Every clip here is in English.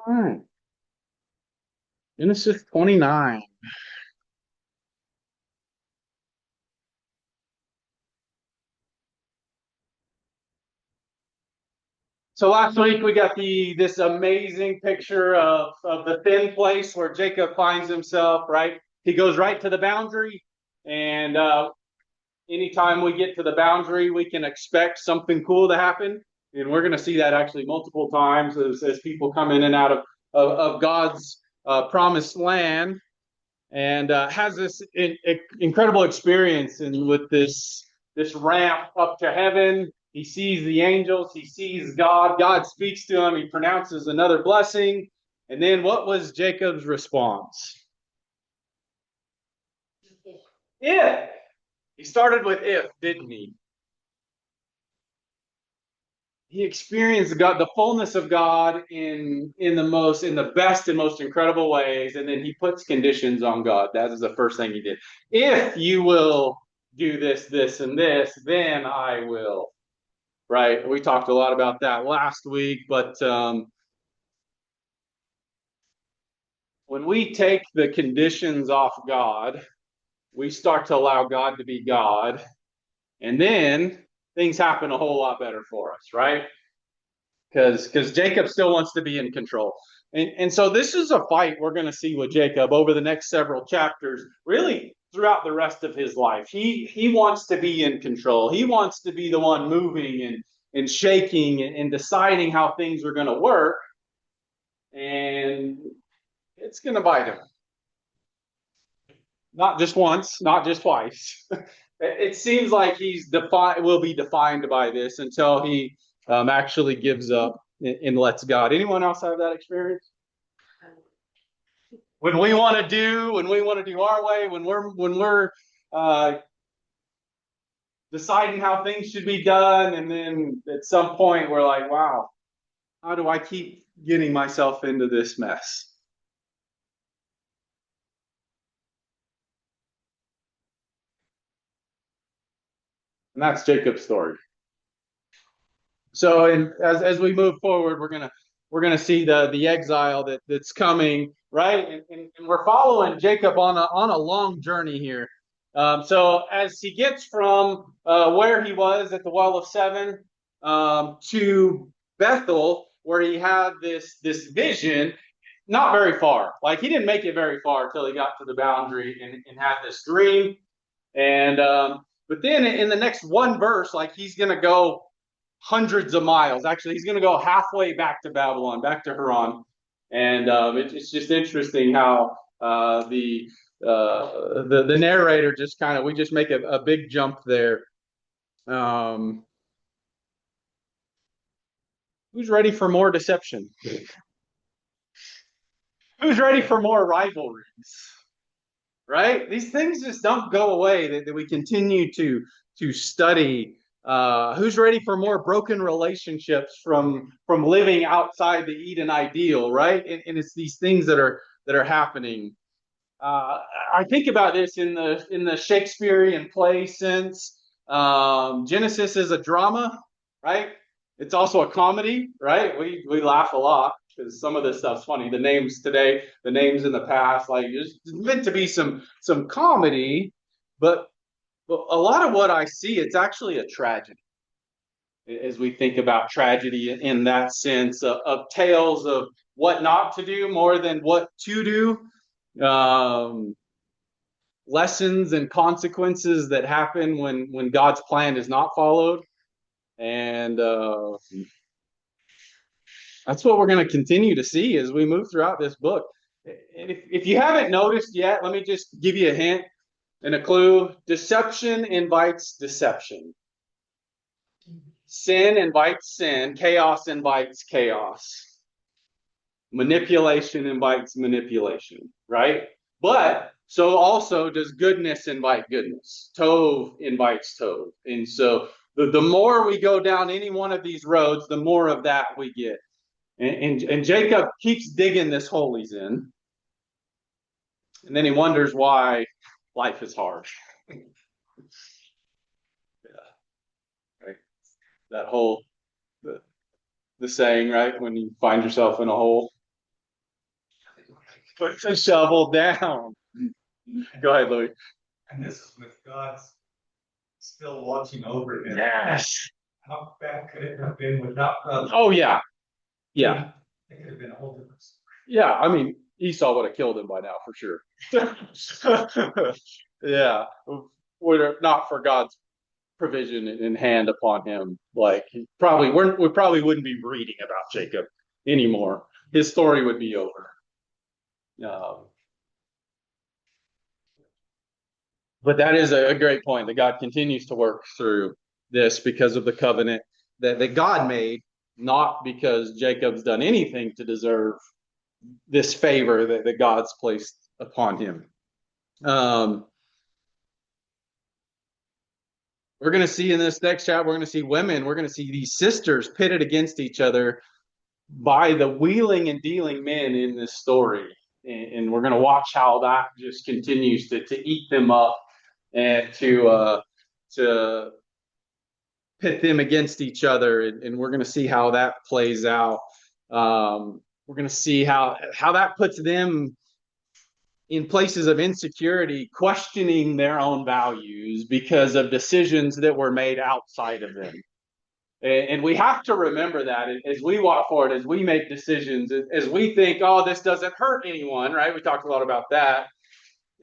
All right. Genesis 29. So last week we got this amazing picture of the thin place where Jacob finds himself, right? He goes right to the boundary, and anytime we get to the boundary, we can expect something cool to happen. And we're going to see that actually multiple times as people come in and out of God's promised land, and has this incredible experience and with this ramp up to heaven. He sees the angels, he sees God. God speaks to him, he pronounces another blessing. And then what was Jacob's response? If. He started with if, didn't he? He experienced God, the fullness of God in the best and most incredible ways, and then he puts conditions on God. That is the first thing he did. If you will do this, this, and this, then I will. Right? We talked a lot about that last week, but when we take the conditions off God, we start to allow God to be God, and then things happen a whole lot better for us, right? Because Jacob still wants to be in control. And so this is a fight we're going to see with Jacob over the next several chapters, really throughout the rest of his life. He wants to be in control. He wants to be the one moving and shaking and deciding how things are going to work. And it's going to bite him. Not just once, not just twice. It seems like will be defined by this until he actually gives up and lets God. Anyone else have that experience? When we want to do our way, when we're uh, deciding how things should be done, and then at some point we're like, wow, how do I keep getting myself into this mess? And that's Jacob's story. So, and as we move forward, we're gonna see the exile that's coming, right? And we're following Jacob on a long journey here. So as he gets from where he was at the Well of Seven to Bethel, where he had this vision, not very far. Like he didn't make it very far until he got to the boundary and had this dream. And but then in the next one verse, like he's gonna go hundreds of miles. Actually, he's going to go halfway back to Babylon, back to Haran, and it's just interesting how the narrator just kind of we just make a big jump there. Um, who's ready for more deception? Who's ready for more rivalries? Right? These things just don't go away. That we continue to study. Who's ready for more broken relationships from living outside the Eden ideal? Right? And it's these things that are happening. I think about this in the Shakespearean play sense. Genesis is a drama, right? It's also a comedy, right? We laugh a lot because some of this stuff's funny. The names today, the names in the past, like it's meant to be some comedy, but a lot of what I see, it's actually a tragedy. As we think about tragedy in that sense of tales of what not to do more than what to do. Lessons and consequences that happen when God's plan is not followed, and that's what we're going to continue to see as we move throughout this book. And if you haven't noticed yet, let me just give you a hint and a clue. Deception invites deception. Sin invites sin. Chaos invites chaos. Manipulation invites manipulation, right? But so also does goodness invite goodness. Tov invites Tov. And so the more we go down any one of these roads, the more of that we get. And Jacob keeps digging this hole he's in. And then he wonders why life is hard. Yeah, right. That whole the saying, right? When you find yourself in a hole. Put the shovel down. Go ahead, Louis. And this is with God still watching over him. Yes. How bad could it have been without God? Oh yeah. Yeah. It could have been a whole different story. Yeah. I mean, Esau would have killed him by now for sure. Yeah. Were it not for God's provision in hand upon him, like we probably wouldn't be reading about Jacob anymore. His story would be over. Um, but that is a great point that God continues to work through this because of the covenant that God made, not because Jacob's done anything to deserve this favor that God's placed upon him. We're going to see in this next chapter, we're going to see women, we're going to see these sisters pitted against each other by the wheeling and dealing men in this story. And we're going to watch how that just continues to eat them up and to pit them against each other. And we're going to see how that plays out. We're going to see how that puts them in places of insecurity, questioning their own values because of decisions that were made outside of them. And we have to remember that as we walk forward, as we make decisions, as we think, oh, this doesn't hurt anyone, right? We talked a lot about that,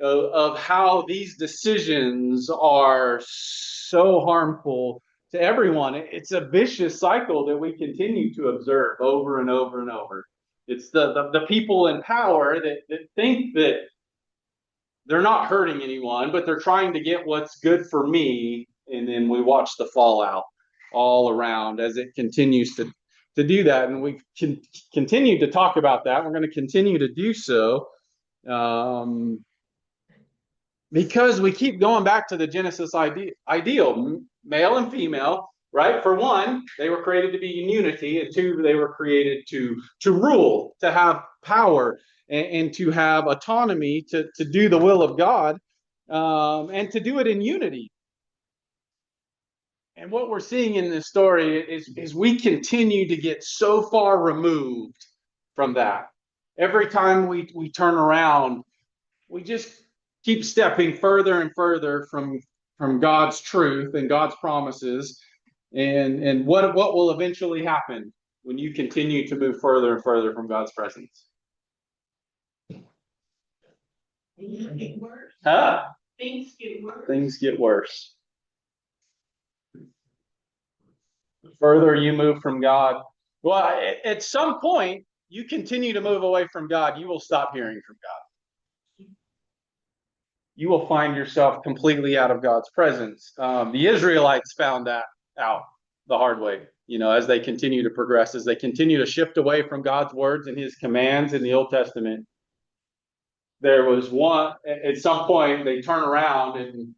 of how these decisions are so harmful to everyone. It's a vicious cycle that we continue to observe over and over and over. It's the people in power that think that they're not hurting anyone, but they're trying to get what's good for me. And then we watch the fallout all around as it continues to do that. And we can continue to talk about that. We're going to continue to do so because we keep going back to the Genesis ideal, male and female, right? For one, they were created to be in unity, and two, they were created to rule, to have power, and to have autonomy to do the will of God, and to do it in unity. And what we're seeing in this story is we continue to get so far removed from that. Every time we turn around, we just keep stepping further and further from God's truth and God's promises. And what will eventually happen when you continue to move further and further from God's presence? Things get worse. Huh? Things get worse. Things get worse. The further you move from God, well, at some point, you continue to move away from God, you will stop hearing from God. You will find yourself completely out of God's presence. The Israelites found that out the hard way, as they continue to progress, as they continue to shift away from God's words and his commands in the Old Testament. There was one, at some point, they turn around and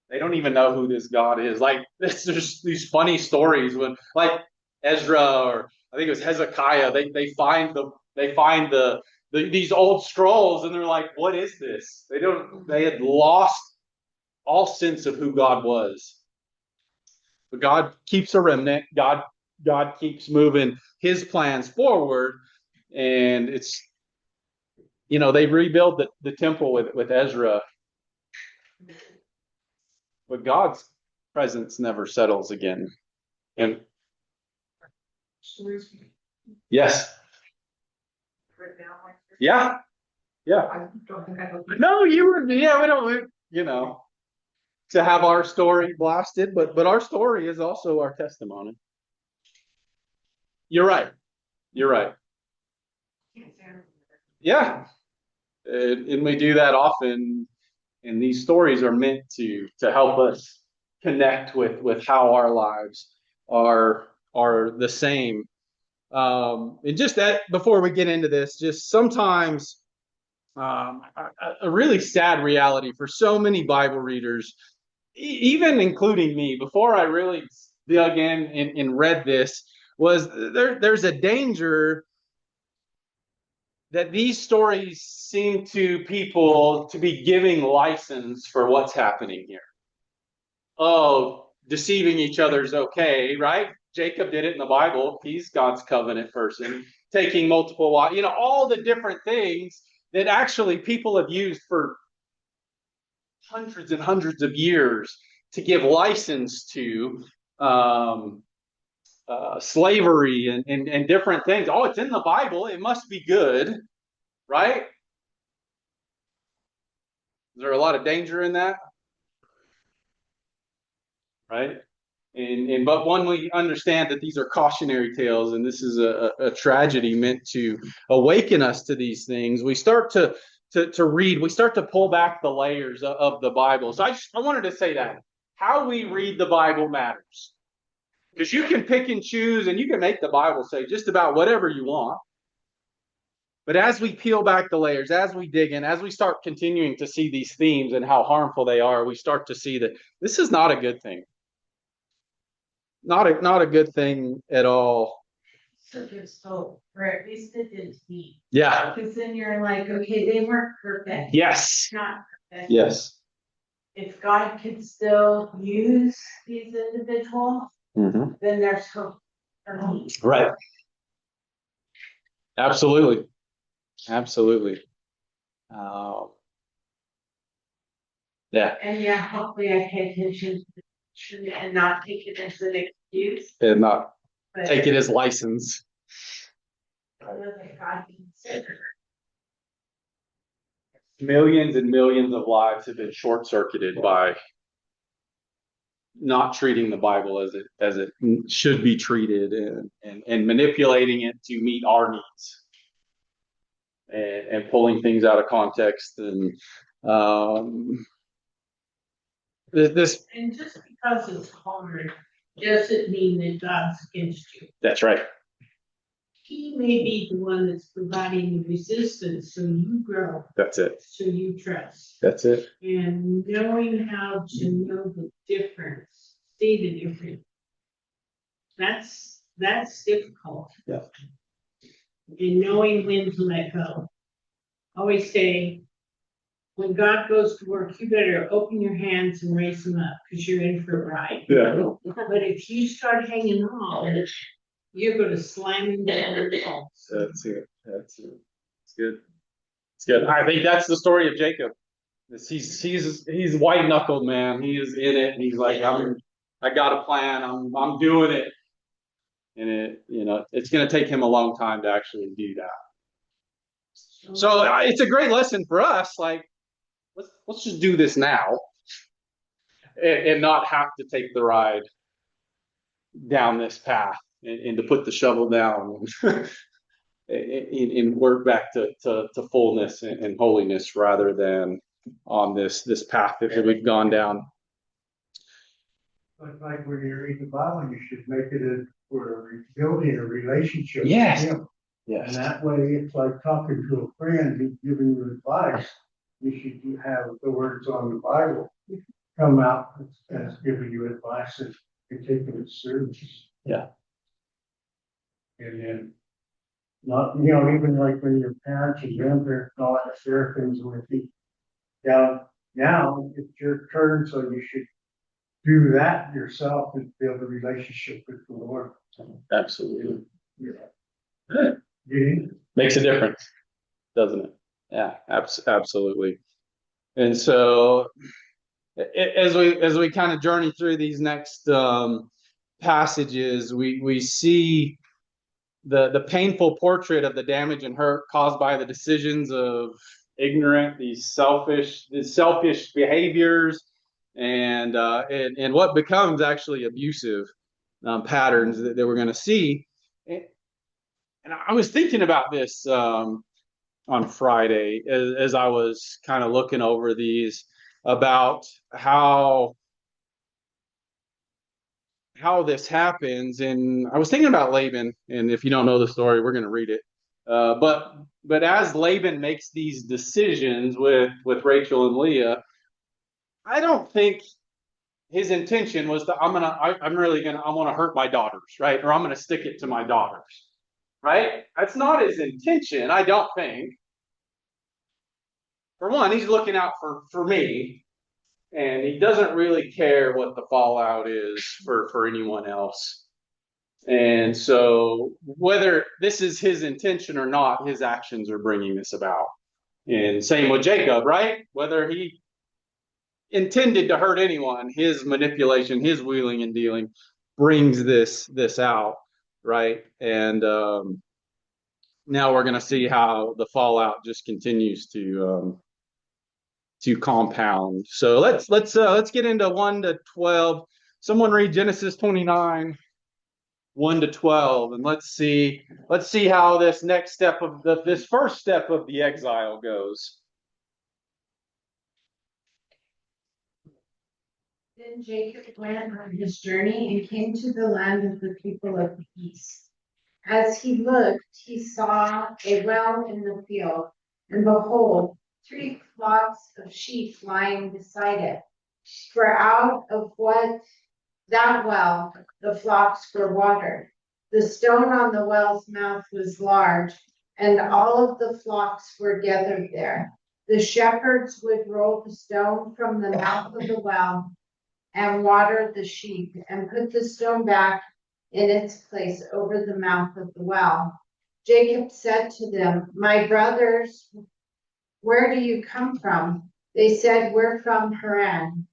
they don't even know who this God is. Like, there's these funny stories when, like, Ezra, or I think it was Hezekiah, they find these old scrolls, and they're like, what is this? They had lost all sense of who God was. But God keeps a remnant. God keeps moving his plans forward. And it's, they rebuild the temple with Ezra. But God's presence never settles again. And yes. Yeah. Yeah. No, we don't, to have our story blasted, but our story is also our testimony. You're right. Yeah. And we do that often. And these stories are meant to help us connect with how our lives are the same. And just that, before we get into this, just sometimes a really sad reality for so many Bible readers, even including me, before I really dug in and read this, was there's a danger that these stories seem to people to be giving license for what's happening here. Oh, deceiving each other is okay, right? Jacob did it in the Bible. He's God's covenant person. taking multiple wives, all the different things that actually people have used for hundreds and hundreds of years to give license to slavery and different things. Oh, it's in the Bible. It must be good, right? Is there a lot of danger in that? Right? But when we understand that these are cautionary tales and this is a tragedy meant to awaken us to these things, we start to read, we start to pull back the layers of the Bible. So I wanted to say that how we read the Bible matters, because you can pick and choose and you can make the Bible say just about whatever you want. But as we peel back the layers, as we dig in, as we start continuing to see these themes and how harmful they are, we start to see that this is not a good thing. Not a good thing at all. So there's hope, or at least it is me. Yeah. Because then you're like, okay, they weren't perfect. Yes. Not perfect. Yes. If God could still use these individuals, Mm-hmm. then there's hope for me. Right. Absolutely. Absolutely. Yeah. And yeah, hopefully I pay attention to it and not take it as an excuse. And not But take it as license. I know that God considers. Millions and millions of lives have been short-circuited by not treating the Bible as it should be treated and manipulating it to meet our needs and pulling things out of context and this. And just because it's hard doesn't mean that God's against you. That's right. He may be the one that's providing the resistance so you grow, That's it. so you trust. That's it. And knowing how to know the difference, see the difference. That's difficult. Yeah. And knowing when to let go. I always say, when God goes to work, you better open your hands and raise them up because you're in for a ride. Yeah. But if you start hanging on, you're going to slam him down your pulse. That's it. That's it. It's good. It's good. I think that's the story of Jacob. He's white knuckled, man. He is in it. He's like, I got a plan. I'm doing it. And it's going to take him a long time to actually do that. So it's a great lesson for us. Like, let's just do this now, and not have to take the ride down this path, and to put the shovel down and work back to fullness and holiness rather than on this path that we've gone down. But like when you read the Bible, you should make it for building a relationship Yes. with Him. Yes. And that way, it's like talking to a friend who's giving you advice. You should have the words on the Bible come out as giving you advice and taking it serious. Yeah. And then not, even like when your parents and grandparents and all that share things with you. Now it's your turn, so you should do that yourself and build a relationship with the Lord. Absolutely. Yeah. Makes a difference, doesn't it? Yeah, absolutely. And so as we kind of journey through these next passages, we see the painful portrait of the damage and hurt caused by the decisions of these selfish behaviors and what becomes actually abusive patterns that we're going to see. And I was thinking about this on Friday as I was kind of looking over these about how this happens. And I was thinking about Laban, and if you don't know the story, we're going to read it. But as Laban makes these decisions with Rachel and Leah, I don't think his intention was that I want to hurt my daughters, right? Or I'm going to stick it to my daughters, right? That's not his intention, I don't think. For one, he's looking out for me, and he doesn't really care what the fallout is for anyone else. And so, whether this is his intention or not, his actions are bringing this about. And same with Jacob, right? Whether he intended to hurt anyone, his manipulation, his wheeling and dealing brings this out, right? And now we're going to see how the fallout just continues to compound. So let's get into 1 to 12. Someone read Genesis 29, 1 to 12, and let's see how this next step of this first step of the exile goes. Then Jacob went on his journey and came to the land of the people of the east. As he looked, he saw a well in the field, and behold, 3 flocks of sheep lying beside it. For out of that well the flocks were watered. The stone on the well's mouth was large, and all of the flocks were gathered there. The shepherds would roll the stone from the mouth of the well and water the sheep, and put the stone back in its place over the mouth of the well. Jacob said to them, "My brothers, where do you come from?" They said, "We're from Haran."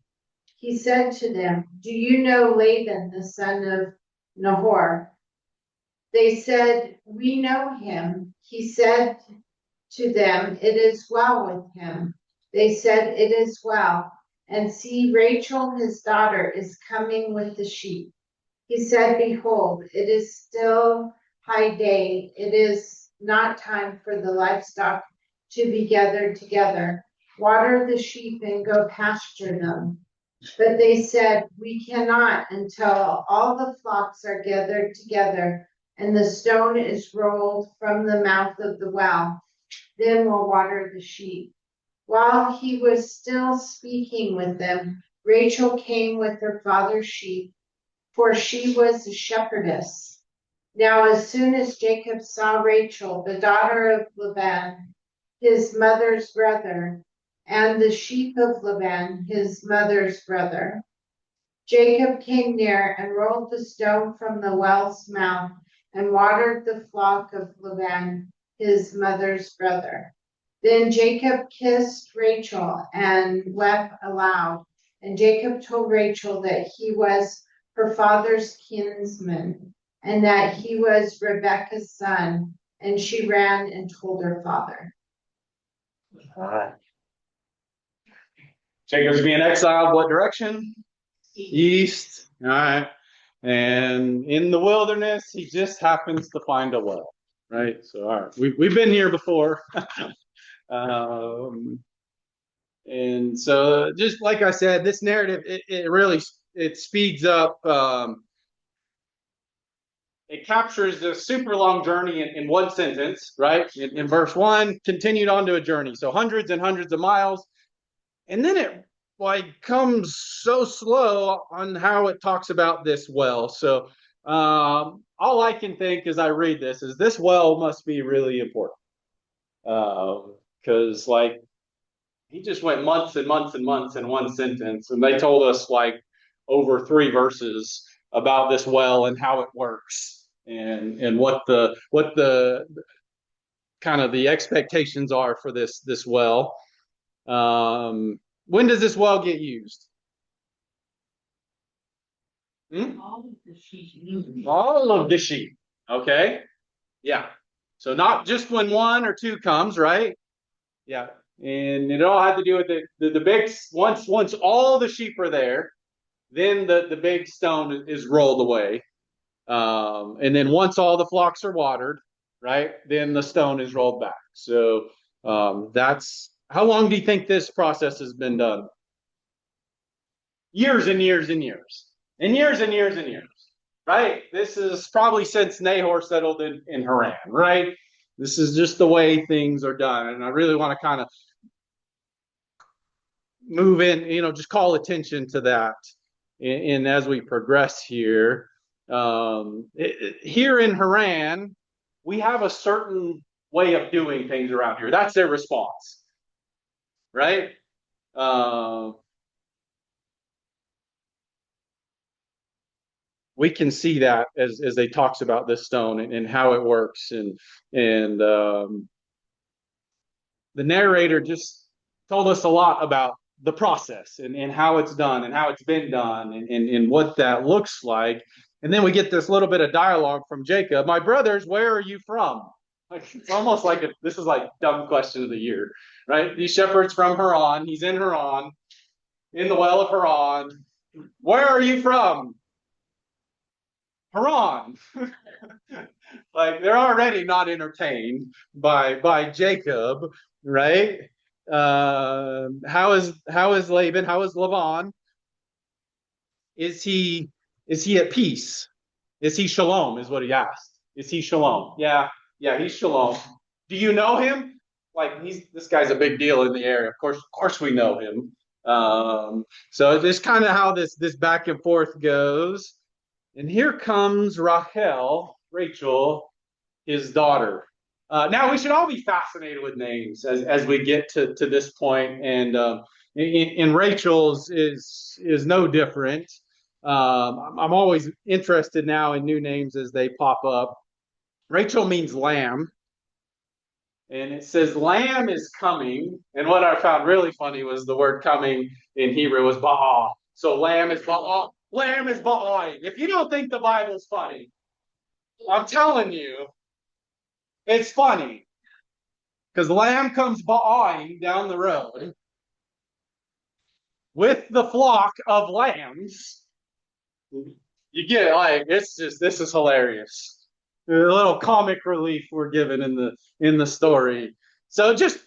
He said to them, "Do you know Laban, the son of Nahor?" They said, "We know him." He said to them, "It is well with him." They said, "It is well. And see, Rachel, his daughter, is coming with the sheep." He said, "Behold, it is still high day. It is not time for the livestock to be gathered together. Water the sheep and go pasture them." But they said, "We cannot until all the flocks are gathered together and the stone is rolled from the mouth of the well. Then we'll water the sheep." While he was still speaking with them, Rachel came with her father's sheep, for she was a shepherdess. Now, as soon as Jacob saw Rachel, the daughter of Laban, his mother's brother, and the sheep of Laban, his mother's brother, Jacob came near and rolled the stone from the well's mouth and watered the flock of Laban, his mother's brother. Then Jacob kissed Rachel and wept aloud. And Jacob told Rachel that he was her father's kinsman and that he was Rebekah's son. And she ran and told her father. All right. Jacob's being exiled. What direction? East. All right. And in the wilderness, he just happens to find a well. Right. So, all right. We've been here before. And so, just like I said, this narrative it really it speeds up. It captures the super long journey in one sentence, right? In verse 1, continued on to a journey, so hundreds and hundreds of miles, and then it like comes so slow on how it talks about this well. So all I can think as I read this is this well must be really important, because like he just went months and months and months in one sentence, and they told us like over 3 verses about this well and how it works and what the kind of the expectations are for this well. When does this well get used? All of the sheep. All of the sheep. Okay. Yeah. So not just when 1 or 2 comes, right? Yeah. And it all had to do with the big once all the sheep are there, then the big stone is rolled away. And then once all the flocks are watered, right, then the stone is rolled back. So that's how long do you think this process has been done? Years and years and years. And years and years and years. Right? This is probably since Nahor settled in Haran, right? This is just the way things are done. And I really want to kind of move in, just call attention to that. And as we progress here, here in Haran, we have a certain way of doing things around here. That's their response, right? we can see that as they talks about this stone and how it works and the narrator just told us a lot about the process and how it's done and how it's been done and what that looks like. And then we get this little bit of dialogue from Jacob. My brothers, where are you from? Like it's almost like this is like dumb question of the year, right? These shepherds from Haran. He's in Haran, in the well of Haran. Where are you from? Haran. Like they're already not entertained by Jacob, right? How is Laban? How is Laban? Is he at peace? Is he shalom? Is what he asked. Is he shalom? Yeah, he's shalom. Do you know him? Like this guy's a big deal in the area. Of course, we know him. So this kind of how this back and forth goes. And here comes Rachel, his daughter. Now we should all be fascinated with names as we get to this point, and Rachel's is no different. I'm always interested now in new names as they pop up. Rachel means lamb, and it says lamb is coming. And what I found really funny was the word coming in Hebrew was ba'ah. So lamb is ba'ah. Lamb is ba'ah. If you don't think the Bible's funny, I'm telling you, it's funny. Because lamb comes ba'ahing down the road with the flock of lambs. You get it, like this is hilarious. A little comic relief we're given in the story. So just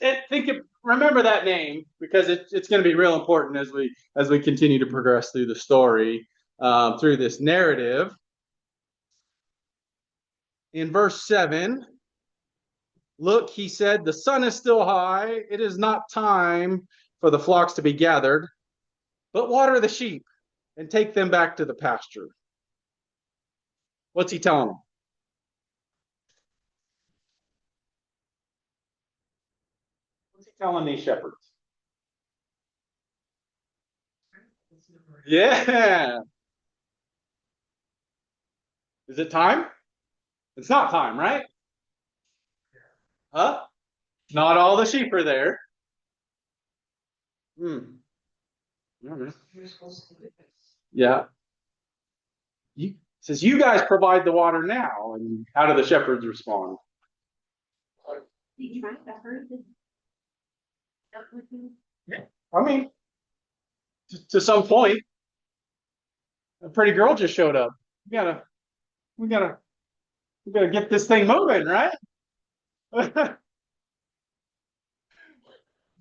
remember that name because it's going to be real important as we continue to progress through the story, through this narrative. In verse 7, look, he said, the sun is still high. It is not time for the flocks to be gathered, but water the sheep and take them back to the pasture. What's he telling them? What's he telling these shepherds? Yeah. Is it time? It's not time, right? Huh? Not all the sheep are there. Yeah. Says you guys provide the water now, and how do the shepherds respond? He tried to hurt them. I mean, to some point, a pretty girl just showed up. We gotta get this thing moving, right? You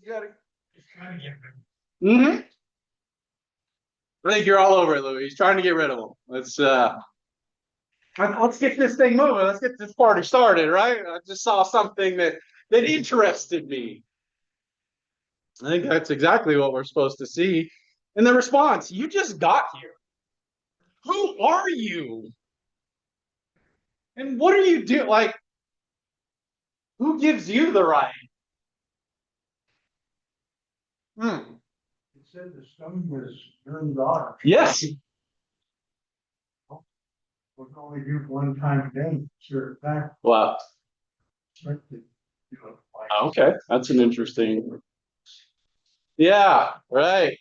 gotta. Mm-hmm. I think you're all over it, Louis. He's trying to get rid of them. Let's get this thing moving. Let's get this party started, right? I just saw something that interested me. I think that's exactly what we're supposed to see. And the response, you just got here. Who are you? And what are you doing? Like, who gives you the right? It said the stone was turned on. Yes. We can only do it one time a day, sure, that. Wow. Expected, you know, like- Okay. That's an interesting. Yeah, right.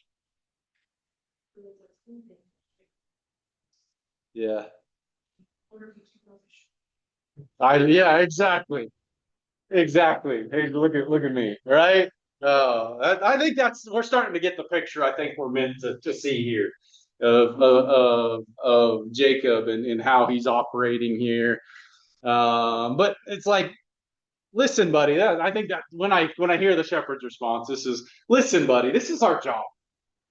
Yeah. Yeah, exactly. Exactly. Hey, look at me, right? I think we're starting to get the picture I think we're meant to see here of Jacob and how he's operating here. But it's like, listen, buddy. I think that when I hear the shepherd's response, this is, listen, buddy, this is our job.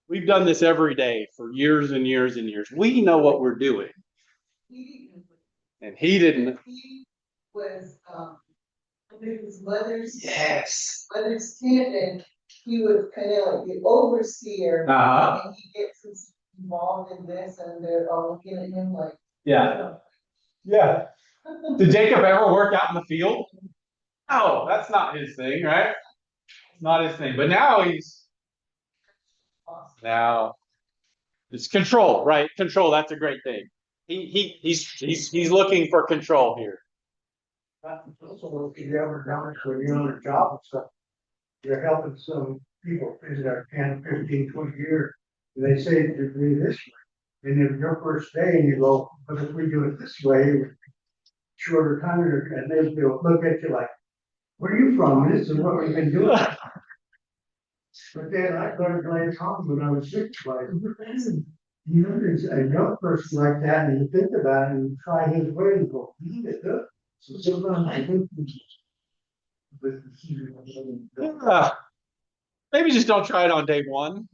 We've done this every day for years and years and years. We know what we're doing. And he didn't. He was under his mother's Yes. tent, and he was kind of like the overseer, Uh-huh. and he gets involved in this, and they're all looking at him like, Yeah. Yeah. Did Jacob ever work out in the field? No, that's not his thing, right? It's not his thing. But now now it's control, right? Control, that's a great thing. He's looking for control here. Also, if you ever done it when you're on a job and stuff, you're helping some people visit our 10, 15, 20 years. And they say to do this way. And if your first day and you go, but if we do it this way, shorter time, and they'll look at you like, where are you from? This is what we've been doing. But then I started playing Tom when I was 6, like, you know, there's a young person like that, and you think about it and you try his way and go, he did good. So sometimes I think. Yeah. Maybe just don't try it on day one,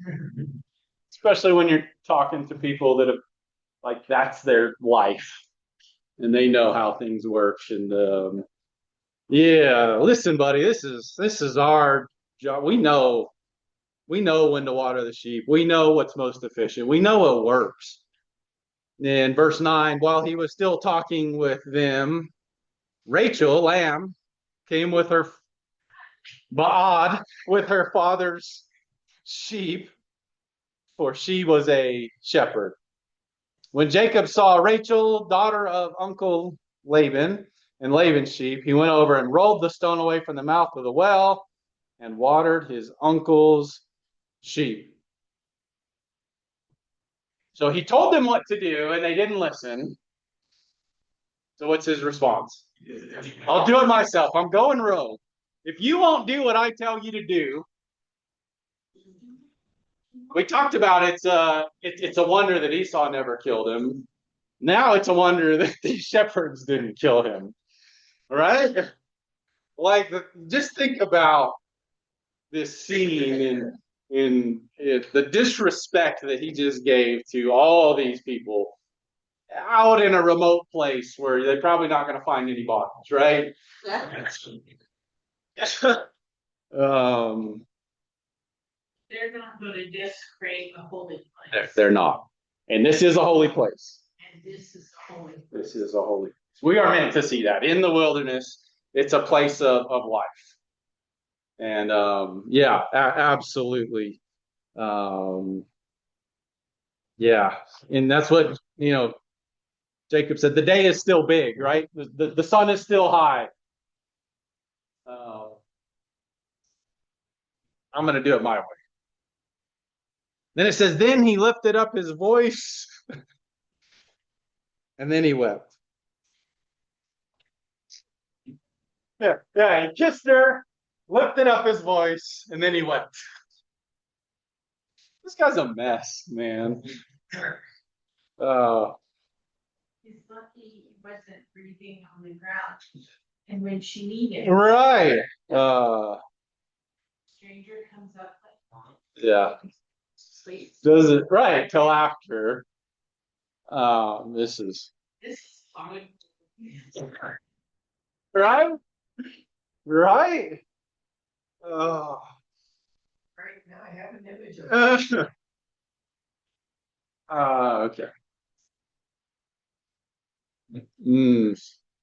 especially when you're talking to people that have like that's their life and they know how things work. And yeah, listen, buddy, this is our job. We know when to water the sheep. We know what's most efficient. We know what works. In verse 9, while he was still talking with them, Rachel, lamb, came with her Ba'ad, with her father's sheep, for she was a shepherd. When Jacob saw Rachel, daughter of Uncle Laban, and Laban's sheep, he went over and rolled the stone away from the mouth of the well and watered his uncle's sheep. So he told them what to do, and they didn't listen. So what's his response? I'll do it myself. I'm going rogue. If you won't do what I tell you to do, we talked about it's a wonder that Esau never killed him. Now it's a wonder that these shepherds didn't kill him. Right? Like, just think about this scene in the disrespect that he just gave to all these people out in a remote place where they're probably not going to find any bodies, right? They're not going to desecrate a holy place. They're not. And this is a holy place. And this is a holy place. This is a holy place. We are meant to see that. In the wilderness, it's a place of life. And yeah, absolutely. Yeah. And that's what, Jacob said, the day is still big, right? The sun is still high. I'm going to do it my way. Then it says, then he lifted up his voice and then he wept. Yeah, he kissed her, lifted up his voice, and then he wept. This guy's a mess, man. He's lucky he wasn't breathing on the ground. And when she needed, Right. stranger comes up like, Yeah. sleeps. Does it right till after. This is fun. right. Right. Oh. Right now I have an image of Okay.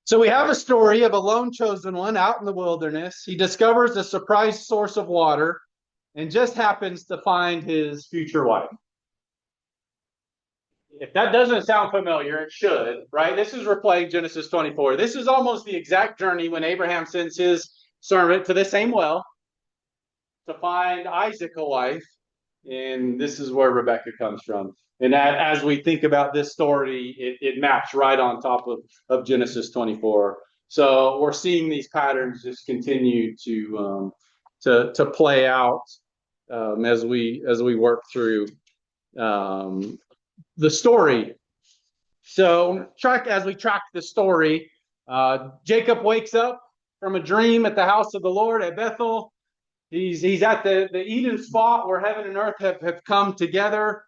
So we have a story of a lone chosen one out in the wilderness. He discovers a surprise source of water and just happens to find his future wife. If that doesn't sound familiar, it should, right? This is replaying Genesis 24. This is almost the exact journey when Abraham sends his servant to the same well to find Isaac a wife. And this is where Rebecca comes from. And as we think about this story, it maps right on top of Genesis 24. So we're seeing these patterns just continue to play out as we work through the story. So as we track the story, Jacob wakes up from a dream at the house of the Lord at Bethel. He's at the Eden spot where heaven and earth have come together.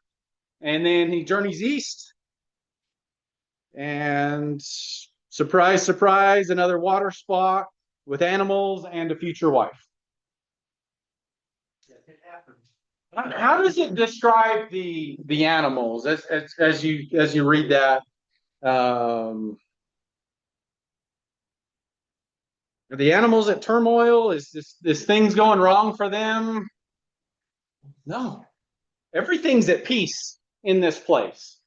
And then he journeys east. And surprise, surprise, another water spot with animals and a future wife. How does it describe the animals as you read that? Are the animals at turmoil? Is things going wrong for them? No. Everything's at peace in this place.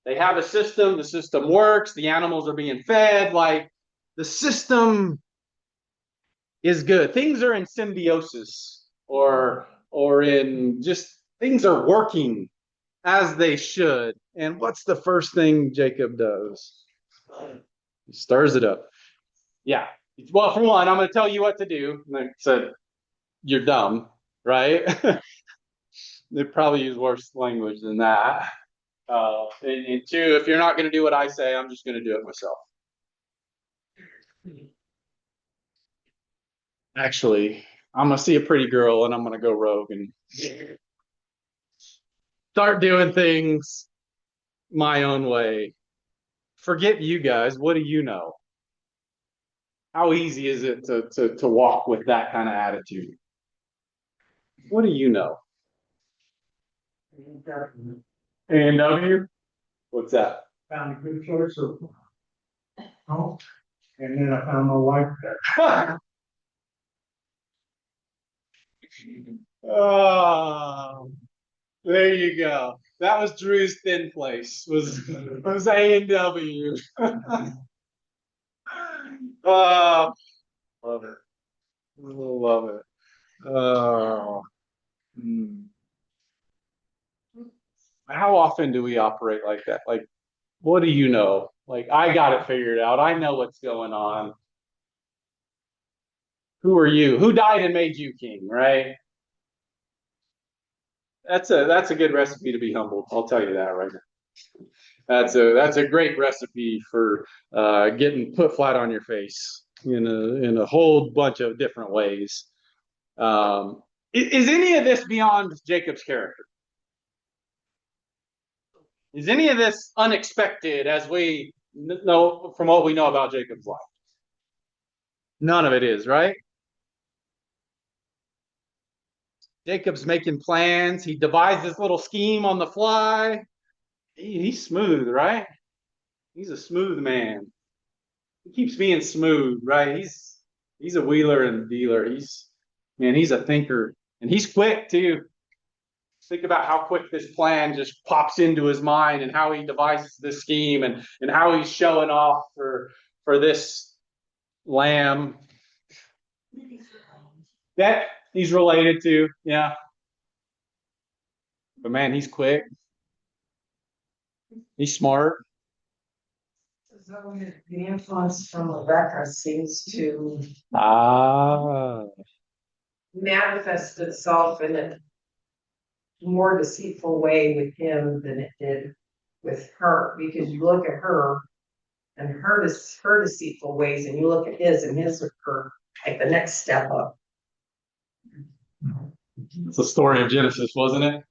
They have a system, the system works, the animals are being fed, like the system is good. Things are in symbiosis or in just things are working as they should. And what's the first thing Jacob does? He stirs it up. Yeah. Well, for one, I'm going to tell you what to do. And I said, you're dumb, right? They probably use worse language than that. And two, if you're not going to do what I say, I'm just going to do it myself. Actually, I'm going to see a pretty girl and I'm going to go rogue and start doing things my own way. Forget you guys. What do you know? How easy is it to walk with that kind of attitude? What do you know? A&W? What's that? Found a good choice of. Oh, and then I found my wife there. Oh, there you go. That was Drew's thin place. Was A&W. Oh, love it. Love it. Oh. Hmm. How often do we operate like that? Like, what do you know? Like, I got it figured out. I know what's going on. Who are you? Who died and made you king, right? That's a good recipe to be humbled. I'll tell you that right now. That's a great recipe for getting put flat on your face in a whole bunch of different ways. Is any of this beyond Jacob's character? Is any of this unexpected as we know from what we know about Jacob's life? None of it is, right? Jacob's making plans. He devised this little scheme on the fly. He's smooth, right? He's a smooth man. He keeps being smooth, right? He's a wheeler and dealer. He's a thinker, and he's quick too. Think about how quick this plan just pops into his mind, and how he devises this scheme, and how he's showing off for this lamb that he's related to. Yeah, but man, he's quick. He's smart. So the influence from Rebecca seems to Ah, manifest itself in a more deceitful way with him than it did with her, because you look at her and her deceitful ways, and you look at his, and his are like the next step up. it's the story of Genesis, wasn't it?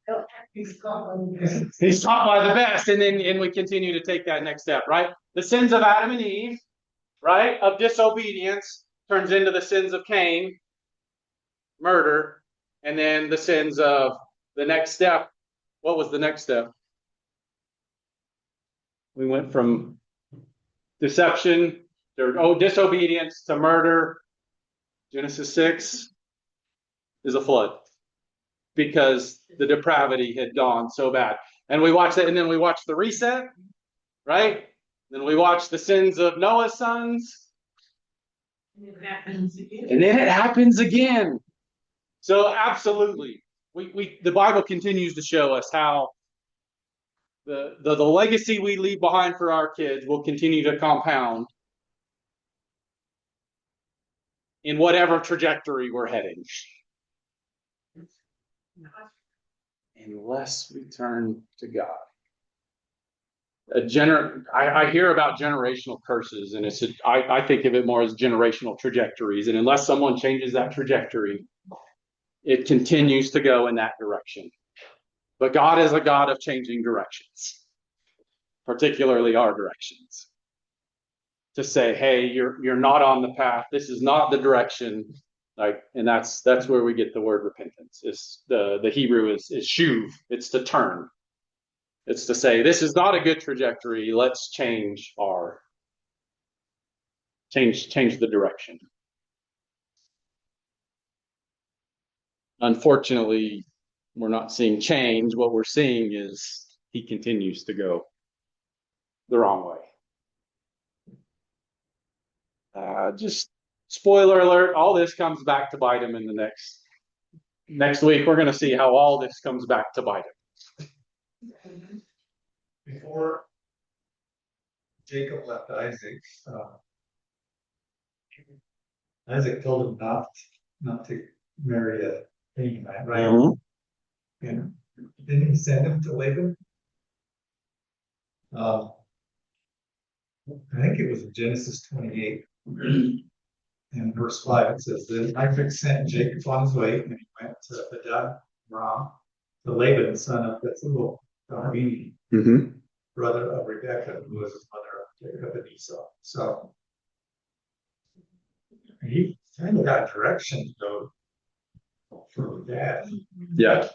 He's taught by the best, and we continue to take that next step, right? The sins of Adam and Eve, right, of disobedience turns into the sins of Cain, murder, and then the sins of the next step. What was the next step? We went from deception to disobedience to murder. Genesis 6 is a flood because the depravity had gone so bad. And we watched that, and then we watched the reset, right? Then we watched the sins of Noah's sons. And it happens again. And then it happens again. So absolutely. The Bible continues to show us how the legacy we leave behind for our kids will continue to compound in whatever trajectory we're heading. Unless we turn to God. I hear about generational curses, and I think of it more as generational trajectories. And unless someone changes that trajectory, it continues to go in that direction. But God is a God of changing directions, particularly our directions. To say, hey, you're not on the path. This is not the direction. And that's where we get the word repentance. It's the Hebrew is shuv. It's to turn. It's to say, this is not a good trajectory. Let's change the direction. Unfortunately, we're not seeing change. What we're seeing is he continues to go the wrong way. Just spoiler alert, all this comes back to bite him in the next week. We're going to see how all this comes back to bite him. Before Jacob left Isaac, Isaac told him not to marry a Canaanite, right? Mm-hmm. And didn't he send him to Laban? I think it was in Genesis 28. In verse 5, it says, Then Isaac sent Jacob on his way, and he went to Padan Aram, to Laban, son of Bethuel, the Aramean, Mm-hmm. brother of Rebekah, who was the mother of Jacob and Esau. So he kind of got direction to go for dad. Yeah.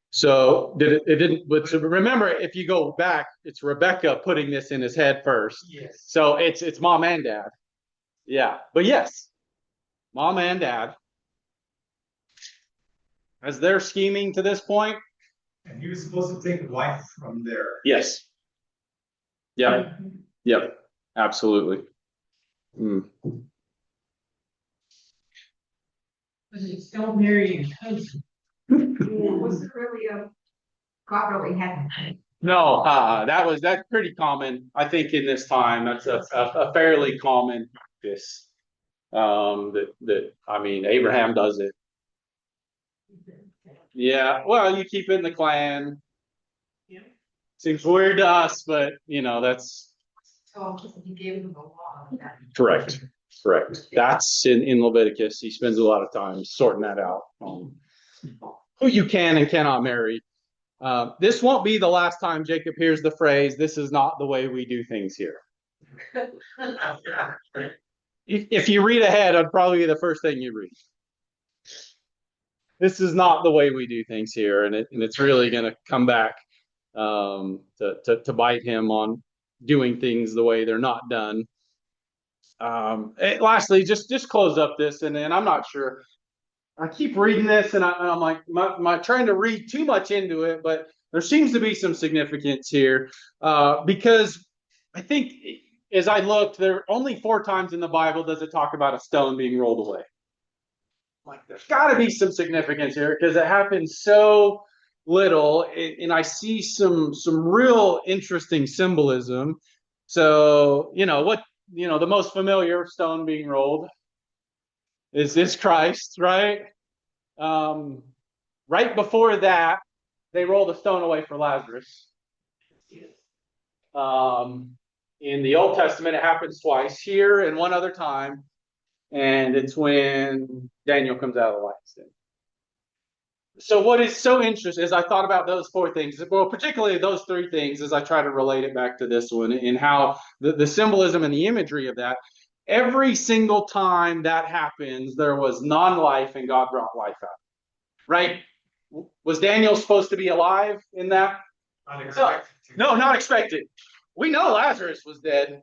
So it didn't, but so remember, if you go back, it's Rebecca putting this in his head first. Yes. So it's mom and dad. Yeah. But yes, mom and dad, as they're scheming to this point. And he was supposed to take a wife from there. Yes. Yep. Yep. Absolutely. Mm. But it's don't marry your cousin. Was it really God really had. No, that's pretty common. I think in this time, that's a fairly common practice. I mean, Abraham does it. Yeah, well, you keep it in the clan. Yeah. Seems weird to us, but that's So he gave him the law. correct. Correct. That's in Leviticus. He spends a lot of time sorting that out. Who you can and cannot marry. This won't be the last time Jacob hears the phrase, "This is not the way we do things here." If you read ahead, it'd probably be the first thing you read. This is not the way we do things here, and it's really going to come back to bite him on doing things the way they're not done. Lastly, just close up this, and then I'm not sure. I keep reading this, and I'm like, am I trying to read too much into it? But there seems to be some significance here because I think as I looked, there are only 4 times in the Bible does it talk about a stone being rolled away. Like, there's got to be some significance here because it happens so little, and I see some real interesting symbolism. So, the most familiar stone being rolled is Christ, right? Right before that, they roll the stone away for Lazarus. In the Old Testament, it happens twice. Here and one other time, and it's when Daniel comes out of the lion's den. So what is so interesting is I thought about those 4 things, well, particularly those 3 things, as I try to relate it back to this one, and how the symbolism and the imagery of that. Every single time that happens, there was non-life and God brought life out. Right? Was Daniel supposed to be alive in that? Unexpected. No, not expected. We know Lazarus was dead.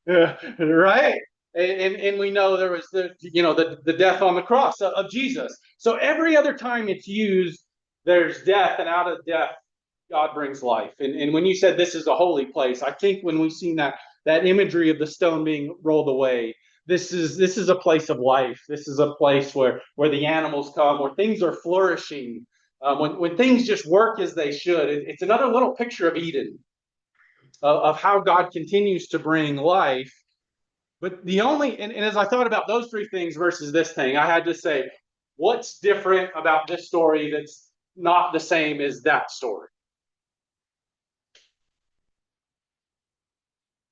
Right? And we know there was the death on the cross of Jesus. So every other time it's used, there's death, and out of death, God brings life. And when you said this is a holy place, I think when we've seen that imagery of the stone being rolled away, this is a place of life. This is a place where the animals come, where things are flourishing, when things just work as they should. It's another little picture of Eden, of how God continues to bring life. But and as I thought about those 3 things versus this thing, I had to say, what's different about this story that's not the same as that story?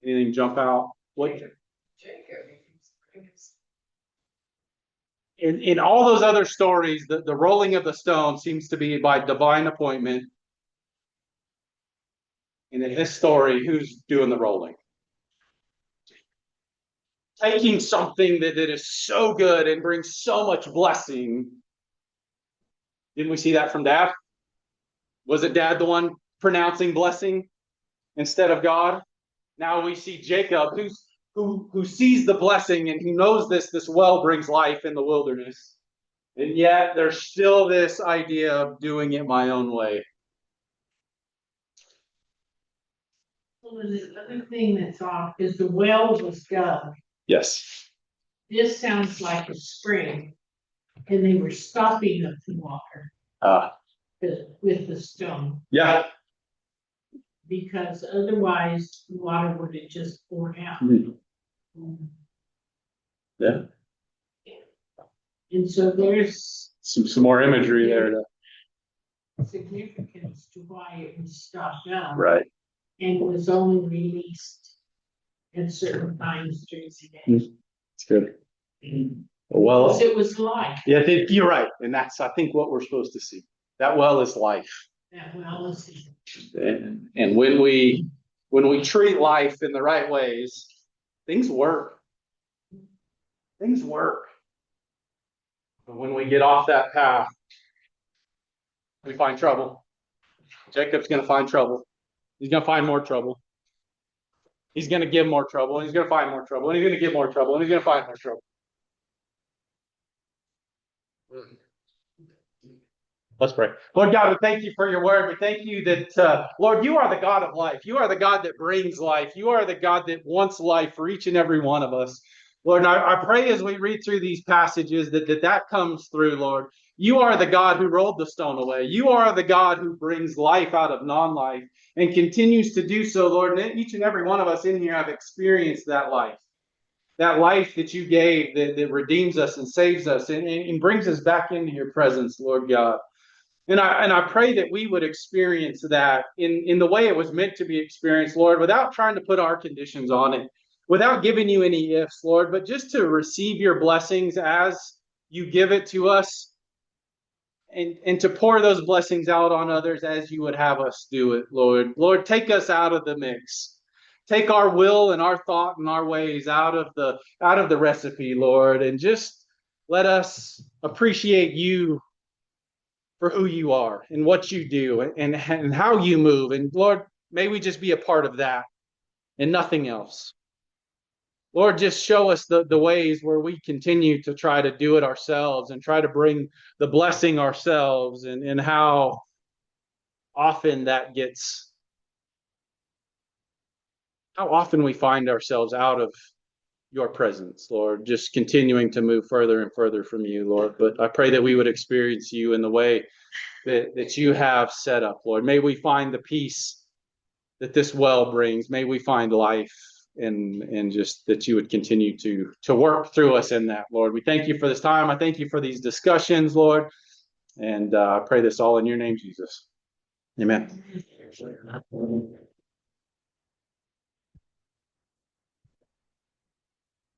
Anything jump out? What? In all those other stories, the rolling of the stone seems to be by divine appointment. And in this story, who's doing the rolling? Taking something that is so good and brings so much blessing. Didn't we see that from Dad? Was it Dad the one pronouncing blessing instead of God? Now we see Jacob, who sees the blessing and who knows this well brings life in the wilderness. And yet there's still this idea of doing it my own way. Well, and the other thing that's off is the well was dug. Yes. This sounds like a spring. And they were stopping up the water with the stone, Yeah. because otherwise the water would have just poured out. Yeah. And so there's Some more imagery there. significance to why it was stopped up. Right. And was only released at certain times during the day. It's good. Well, Because it was life, yeah, you're right. And that's, I think, what we're supposed to see. That well is life. that well is. And when we treat life in the right ways, things work. Things work. But when we get off that path, we find trouble. Jacob's going to find trouble. He's going to find more trouble. He's going to give more trouble. And he's going to find more trouble. And he's going to give more trouble. And he's going to find more trouble. Let's pray. Lord God, we thank you for your word. We thank you that, Lord, you are the God of life. You are the God that brings life. You are the God that wants life for each and every one of us. Lord, and I pray as we read through these passages that comes through, Lord. You are the God who rolled the stone away. You are the God who brings life out of non-life and continues to do so, Lord. And each and every one of us in here have experienced that life. That life that you gave that redeems us and saves us and brings us back into your presence, Lord God. And I pray that we would experience that in the way it was meant to be experienced, Lord, without trying to put our conditions on it, without giving you any ifs, Lord, but just to receive your blessings as you give it to us and to pour those blessings out on others as you would have us do it, Lord. Lord, take us out of the mix. Take our will and our thought and our ways out of the recipe, Lord, and just let us appreciate you for who you are and what you do and how you move. And Lord, may we just be a part of that and nothing else. Lord, just show us the ways where we continue to try to do it ourselves and try to bring the blessing ourselves and how often that gets, how often we find ourselves out of your presence, Lord, just continuing to move further and further from you, Lord. But I pray that we would experience you in the way that you have set up, Lord. May we find the peace that this well brings. May we find life and just that you would continue to work through us in that, Lord. We thank you for this time. I thank you for these discussions, Lord. And I pray this all in your name, Jesus. Amen.